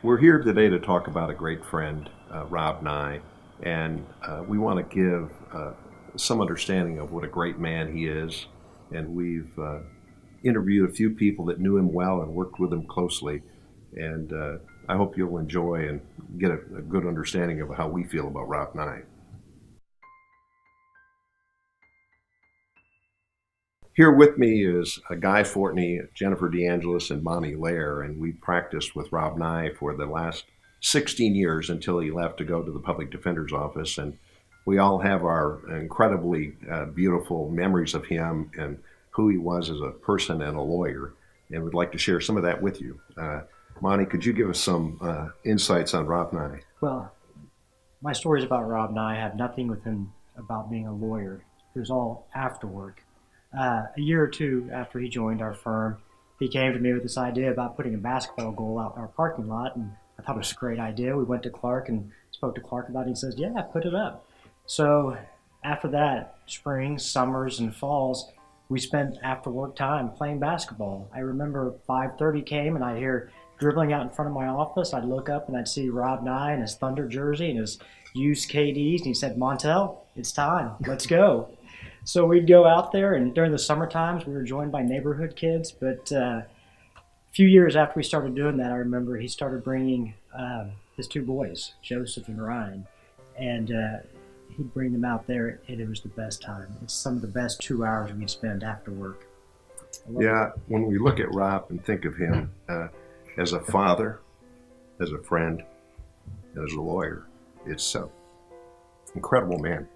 We're here today to talk about a great friend, Rob Nigh, and we want to give some understanding of what a great man he is. And we've interviewed a few people that knew him well and worked with him closely. And I hope you'll enjoy and get a good understanding of how we feel about Rob Nigh. Here with me is Guy Fortney, Jennifer DeAngelis, and Bonnie Lair, and we practiced with Rob Nigh for the last 16 years until he left to go to the public defender's office. And we all have our incredibly beautiful memories of him and who he was as a person and a lawyer, and we'd like to share some of that with you. Bonnie, could you give us some insights on Rob Nigh? Well, my stories about Rob Nigh have nothing with him about being a lawyer. It was all after work. A year or two after he joined our firm, he came to me with this idea about putting a basketball goal out in our parking lot, and I thought it was a great idea. We went to Clark and spoke to Clark about it. He says, yeah, put it up. So after that, springs, summers, and falls, we spent after work time playing basketball. I remember 5:30 came and I'd hear dribbling out in front of my office. I'd look up and I'd see Rob Nigh in his Thunder jersey and his used KDs, and he said, Montel, it's time, let's go. So we'd go out there, and during the summer times, we were joined by neighborhood kids. But a few years after we started doing that, I remember he started bringing his two boys, Joseph and Ryan, and he'd bring them out there, and it was the best time. It's some of the best 2 hours we spend after work. Yeah, when we look at Rob and think of him as a father, as a friend, and as a lawyer, it's an incredible man.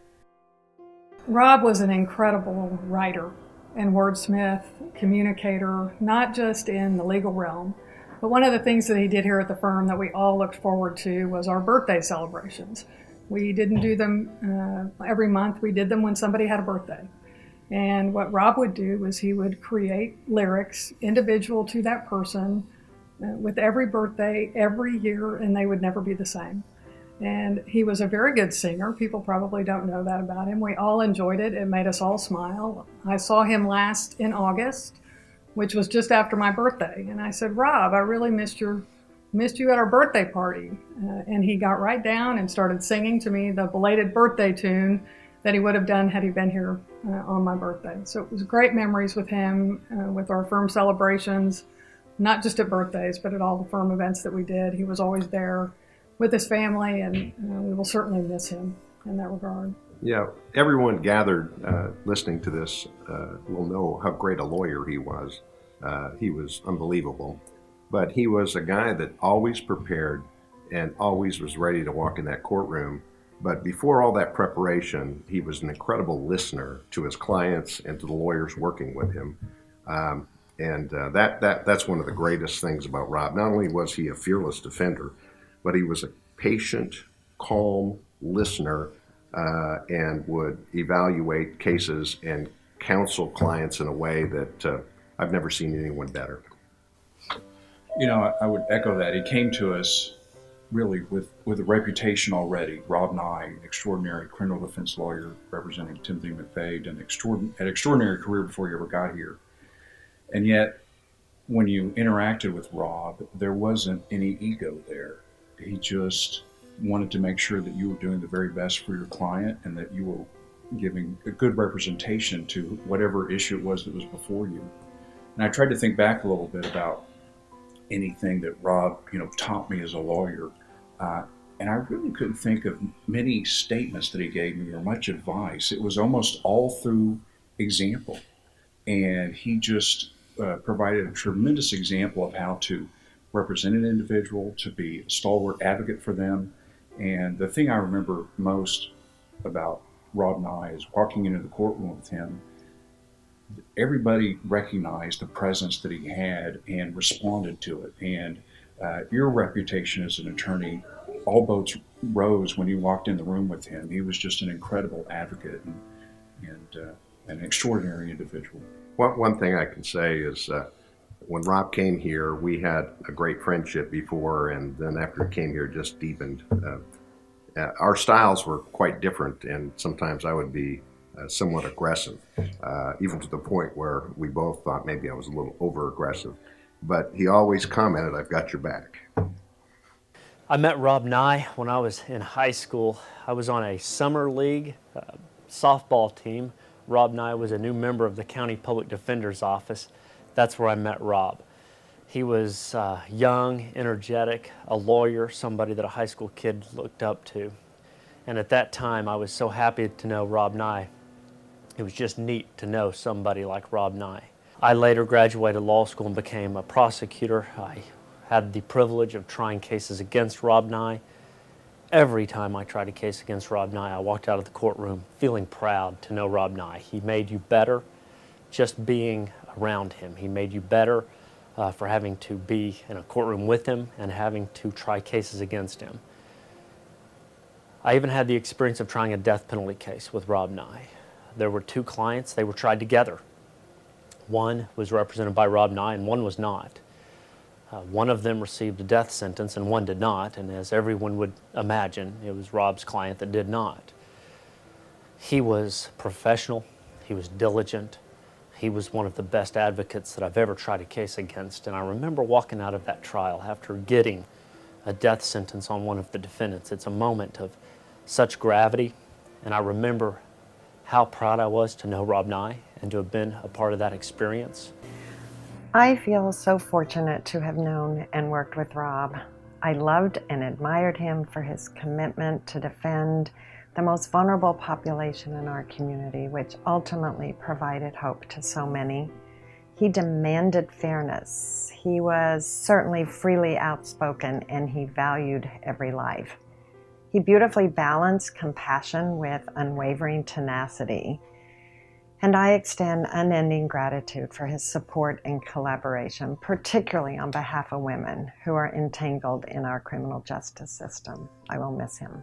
Rob was an incredible writer and wordsmith, communicator, not just in the legal realm, but one of the things that he did here at the firm that we all looked forward to was our birthday celebrations. We didn't do them every month. We did them when somebody had a birthday. And what Rob would do was he would create lyrics individual to that person with every birthday, every year, and they would never be the same. And he was a very good singer. People probably don't know that about him. We all enjoyed it. It made us all smile. I saw him last in August, which was just after my birthday. And I said, Rob, I really missed you at our birthday party. And he got right down and started singing to me the belated birthday tune that he would have done had he been here on my birthday. So it was great memories with him, with our firm celebrations, not just at birthdays, but at all the firm events that we did. He was always there with his family, and we will certainly miss him in that regard. Yeah, everyone gathered listening to this will know how great a lawyer he was. He was unbelievable, but he was a guy that always prepared and always was ready to walk in that courtroom. But before all that preparation, he was an incredible listener to his clients and to the lawyers working with him. That's one of the greatest things about Rob. Not only was he a fearless defender, but he was a patient, calm listener and would evaluate cases and counsel clients in a way that I've never seen anyone better. You know, I would echo that. He came to us really with a reputation already. Rob Nigh, extraordinary criminal defense lawyer representing Timothy McVeigh, an extraordinary career before he ever got here. And yet, when you interacted with Rob, there wasn't any ego there. He just wanted to make sure that you were doing the very best for your client and that you were giving a good representation to whatever issue it was that was before you. And I tried to think back a little bit about anything that Rob, taught me as a lawyer. And I really couldn't think of many statements that he gave me or much advice. It was almost all through example. And he just provided a tremendous example of how to represent an individual, to be a stalwart advocate for them. And the thing I remember most about Rob Nigh is walking into the courtroom with him. Everybody recognized the presence that he had and responded to it. And your reputation as an attorney, all boats rose when you walked in the room with him. He was just an incredible advocate and an extraordinary individual. One thing I can say is when Rob came here, we had a great friendship before, and then after he came here, it just deepened. Our styles were quite different, and sometimes I would be somewhat aggressive, even to the point where we both thought maybe I was a little over-aggressive. But he always commented, "I've got your back." I met Rob Nigh when I was in high school. I was on a summer league softball team. Rob Nigh was a new member of the County Public Defender's Office. That's where I met Rob. He was young, energetic, a lawyer, somebody that a high school kid looked up to. And at that time, I was so happy to know Rob Nigh. It was just neat to know somebody like Rob Nigh. I later graduated law school and became a prosecutor. I had the privilege of trying cases against Rob Nigh. Every time I tried a case against Rob Nigh, I walked out of the courtroom feeling proud to know Rob Nigh. He made you better just being around him. He made you better for having to be in a courtroom with him and having to try cases against him. I even had the experience of trying a death penalty case with Rob Nigh. There were two clients. They were tried together. One was represented by Rob Nigh and one was not. One of them received a death sentence and one did not, and as everyone would imagine, it was Rob's client that did not. He was professional, he was diligent, he was one of the best advocates that I've ever tried a case against, and I remember walking out of that trial after getting a death sentence on one of the defendants. It's a moment of such gravity, and I remember how proud I was to know Rob Nigh and to have been a part of that experience. I feel so fortunate to have known and worked with Rob. I loved and admired him for his commitment to defend the most vulnerable population in our community, which ultimately provided hope to so many. He demanded fairness. He was certainly freely outspoken, and he valued every life. He beautifully balanced compassion with unwavering tenacity. And I extend unending gratitude for his support and collaboration, particularly on behalf of women who are entangled in our criminal justice system. I will miss him.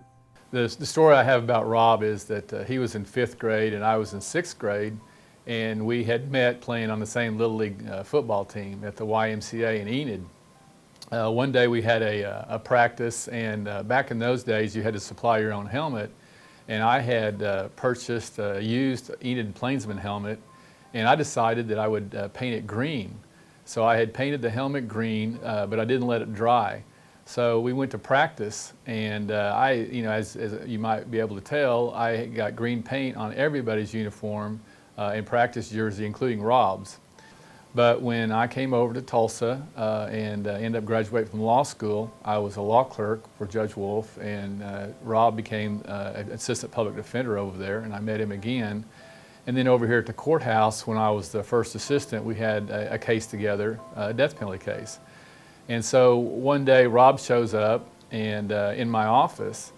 The story I have about Rob is that he was in 5th grade and I was in 6th grade, and we had met playing on the same Little League football team at the YMCA in Enid. One day we had a practice, and back in those days you had to supply your own helmet. And I had purchased a used Enid Plainsman helmet, and I decided that I would paint it green. So I had painted the helmet green, but I didn't let it dry. So we went to practice, and as you might be able to tell, I got green paint on everybody's uniform in practice jersey, including Rob's. But when I came over to Tulsa and ended up graduating from law school, I was a law clerk for Judge Wolf, and Rob became an assistant public defender over there, and I met him again. And then over here at the courthouse, when I was the first assistant, we had a case together, a death penalty case. And so one day Rob shows up and in my office,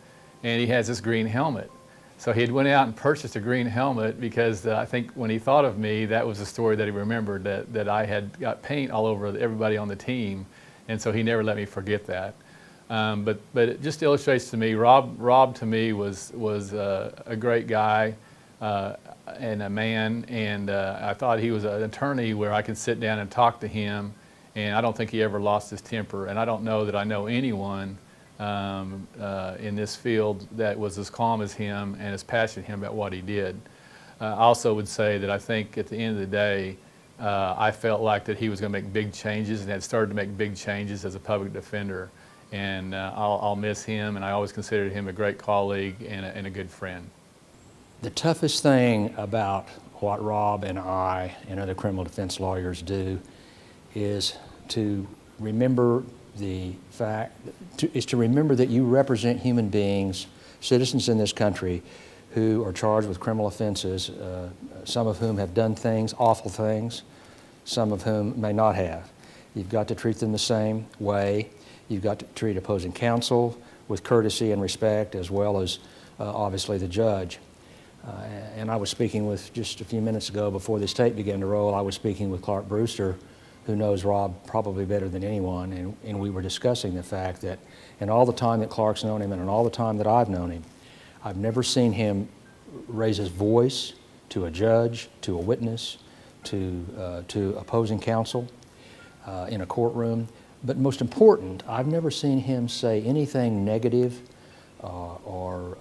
and he has this green helmet. So he had went out and purchased a green helmet because I think when he thought of me, that was the story that he remembered, that I had got paint all over everybody on the team, and so he never let me forget that. But it just illustrates to me, Rob to me was a great guy and a man, and I thought he was an attorney where I could sit down and talk to him, and I don't think he ever lost his temper, and I don't know that I know anyone in this field that was as calm as him and as passionate as him about what he did. I also would say that I think at the end of the day, I felt like that he was going to make big changes and had started to make big changes as a public defender. And I'll miss him, and I always considered him a great colleague and a good friend. The toughest thing about what Rob and I and other criminal defense lawyers do is to remember to remember that you represent human beings, citizens in this country, who are charged with criminal offenses, some of whom have done things, awful things, some of whom may not have. You've got to treat them the same way. You've got to treat opposing counsel with courtesy and respect, as well as obviously the judge. And I was speaking with, just a few minutes ago before this tape began to roll, I was speaking with Clark Brewster, who knows Rob probably better than anyone, and we were discussing the fact that in all the time that Clark's known him and in all the time that I've known him, I've never seen him raise his voice to a judge, to a witness, to opposing counsel in a courtroom. But most important, I've never seen him say anything negative or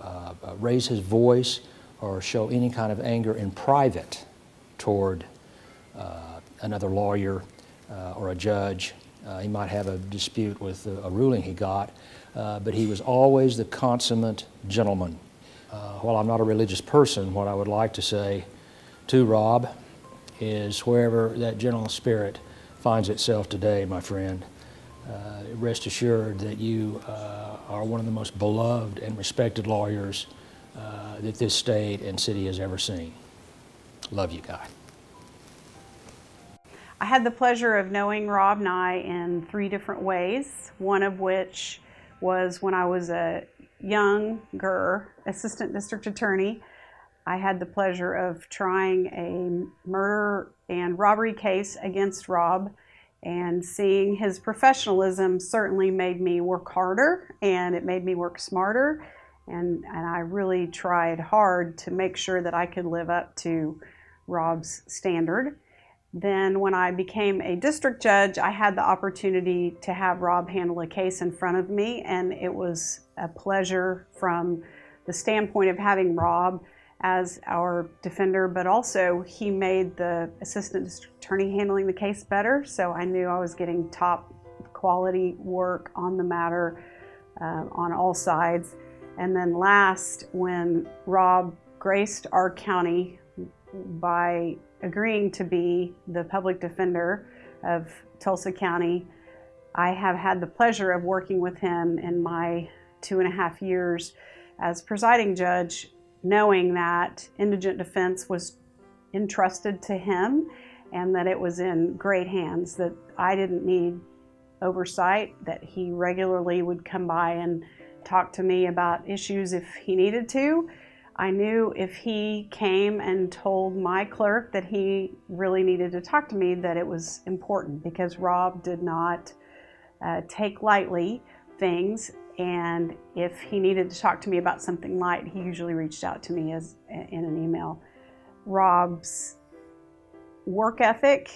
raise his voice or show any kind of anger in private toward another lawyer or a judge He might have a dispute with a ruling he got, but he was always the consummate gentleman. While I'm not a religious person, what I would like to say to Rob is wherever that gentle spirit finds itself today, my friend, rest assured that you are one of the most beloved and respected lawyers that this state and city has ever seen. Love you, Guy. I had the pleasure of knowing Rob Nigh in 3 different ways, one of which was when I was a younger assistant district attorney. I had the pleasure of trying a murder and robbery case against Rob, and seeing his professionalism certainly made me work harder, and it made me work smarter, and I really tried hard to make sure that I could live up to Rob's standard. Then when I became a district judge, I had the opportunity to have Rob handle a case in front of me, and it was a pleasure from the standpoint of having Rob as our defender, but also he made the assistant district attorney handling the case better, so I knew I was getting top quality work on the matter on all sides. And then last, when Rob graced our county by agreeing to be the public defender of Tulsa County, I have had the pleasure of working with him in my 2.5 years as presiding judge, knowing that indigent defense was entrusted to him and that it was in great hands, that I didn't need oversight, that he regularly would come by and talk to me about issues if he needed to. I knew if he came and told my clerk that he really needed to talk to me, that it was important, because Rob did not take lightly things, and if he needed to talk to me about something light, he usually reached out to me in an email. Rob's work ethic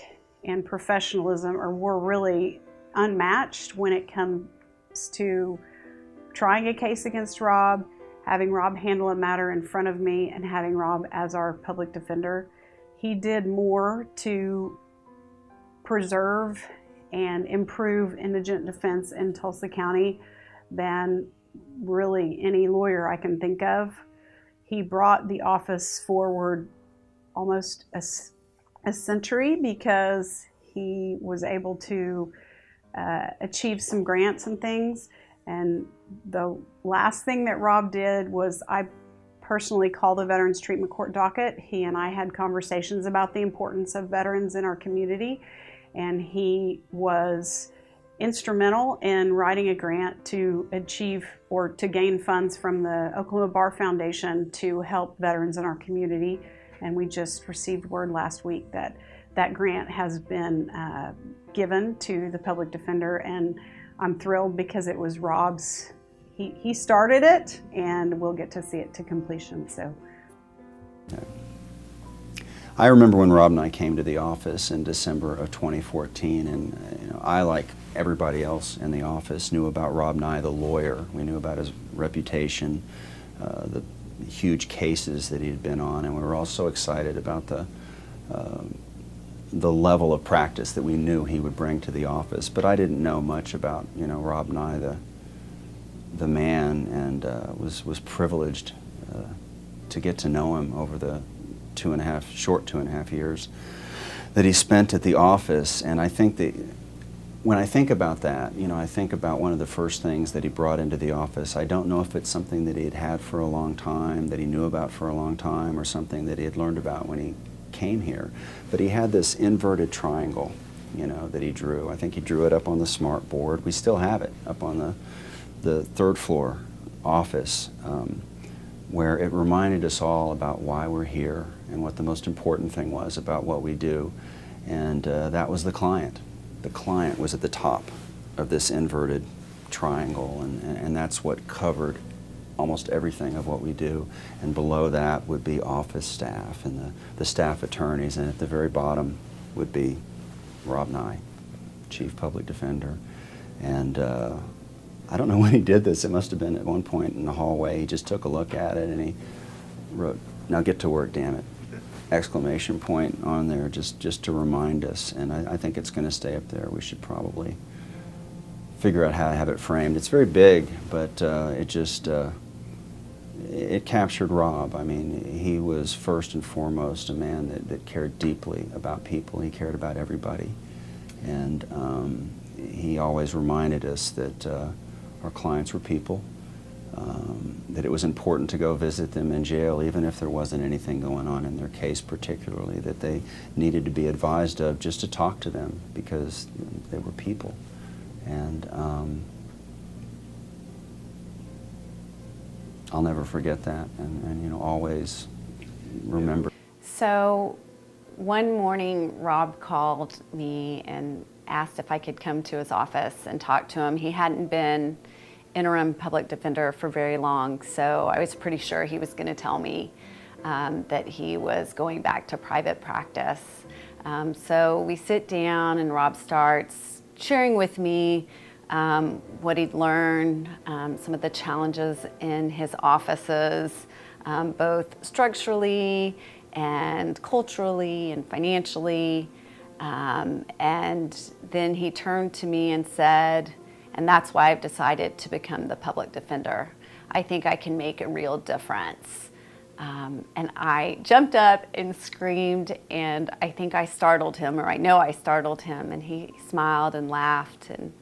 and professionalism were really unmatched when it comes to trying a case against Rob, having Rob handle a matter in front of me, and having Rob as our public defender. He did more to preserve and improve indigent defense in Tulsa County than really any lawyer I can think of. He brought the office forward almost a century, because he was able to achieve some grants and things. And the last thing that Rob did was, I personally called the Veterans Treatment Court docket. He and I had conversations about the importance of veterans in our community, and he was instrumental in writing a grant to achieve or to gain funds from the Oklahoma Bar Foundation to help veterans in our community. And we just received word last week that that grant has been given to the public defender, and I'm thrilled because it was Rob's. He started it, and we'll get to see it to completion. So, I remember when Rob and I came to the office in December of 2014, and I, like everybody else in the office, knew about Rob Nigh, the lawyer. We knew about his reputation, the huge cases that he had been on, and we were all so excited about the level of practice that we knew he would bring to the office. But I didn't know much about Rob Nigh, the man, and was privileged to get to know him over the short 2.5 years that he spent at the office. And I think that when I think about that, I think about one of the first things that he brought into the office. I don't know if it's something that he had had for a long time, that he knew about for a long time, or something that he had learned about when he came here. But he had this inverted triangle, that he drew. I think he drew it up on the smart board. We still have it up on the 3rd floor office, where it reminded us all about why we're here and what the most important thing was about what we do. And that was the client. The client was at the top of this inverted triangle, and that's what covered almost everything of what we do. And below that would be office staff and the staff attorneys, and at the very bottom would be Rob Nigh, Chief Public Defender. And I don't know when he did this. It must have been at one point in the hallway. He just took a look at it and he wrote, "Now get to work, damn it!" Exclamation point on there, just to remind us. And I think it's going to stay up there. We should probably figure out how to have it framed. It's very big, but it just it captured Rob. I mean, he was first and foremost a man that cared deeply about people. He cared about everybody, and he always reminded us that our clients were people, that it was important to go visit them in jail, even if there wasn't anything going on in their case particularly, that they needed to be advised of, just to talk to them, because they were people. And I'll never forget that, and you know, always remember. So one morning, Rob called me and asked if I could come to his office and talk to him. He hadn't been interim public defender for very long, so I was pretty sure he was going to tell me that he was going back to private practice. So we sit down and Rob starts sharing with me what he'd learned, some of the challenges in his offices, both structurally and culturally and financially. And then he turned to me and said, and that's why I've decided to become the public defender. I think I can make a real difference. And I jumped up and screamed, and I think I startled him, or I know I startled him, and he smiled and laughed, and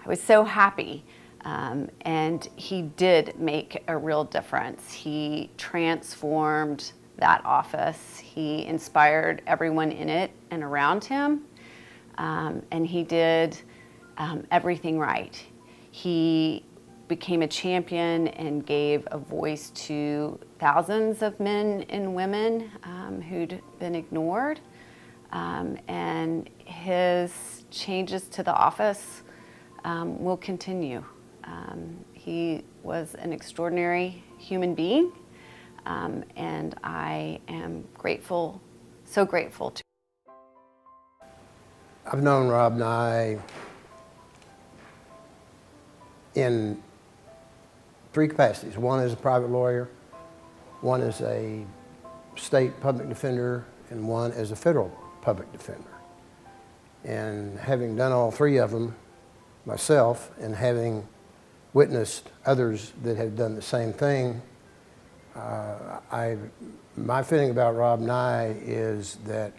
I was so happy. And he did make a real difference. He transformed that office. He inspired everyone in it and around him, and he did everything right. He became a champion and gave a voice to thousands of men and women who'd been ignored. And his changes to the office will continue. He was an extraordinary human being, and I am grateful, so grateful to. I've known Rob Nigh in 3 capacities. One as a private lawyer, one as a state public defender, and one as a federal public defender. And having done all 3 of them myself, and having witnessed others that have done the same thing, my feeling about Rob Nigh is that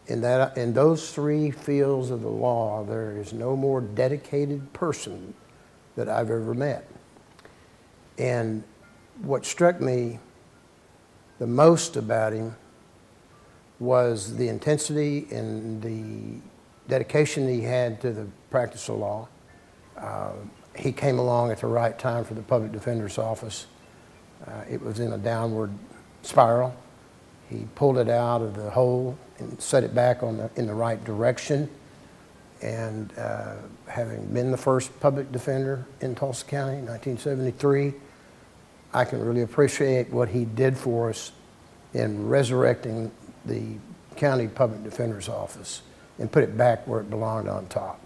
in those 3 fields of the law, there is no more dedicated person that I've ever met. And what struck me the most about him was the intensity and the dedication he had to the practice of law. He came along at the right time for the public defender's office. It was in a downward spiral. He pulled it out of the hole and set it back in the right direction. And having been the first public defender in Tulsa County in 1973, I can really appreciate what he did for us in resurrecting the county public defender's office and put it back where it belonged on top.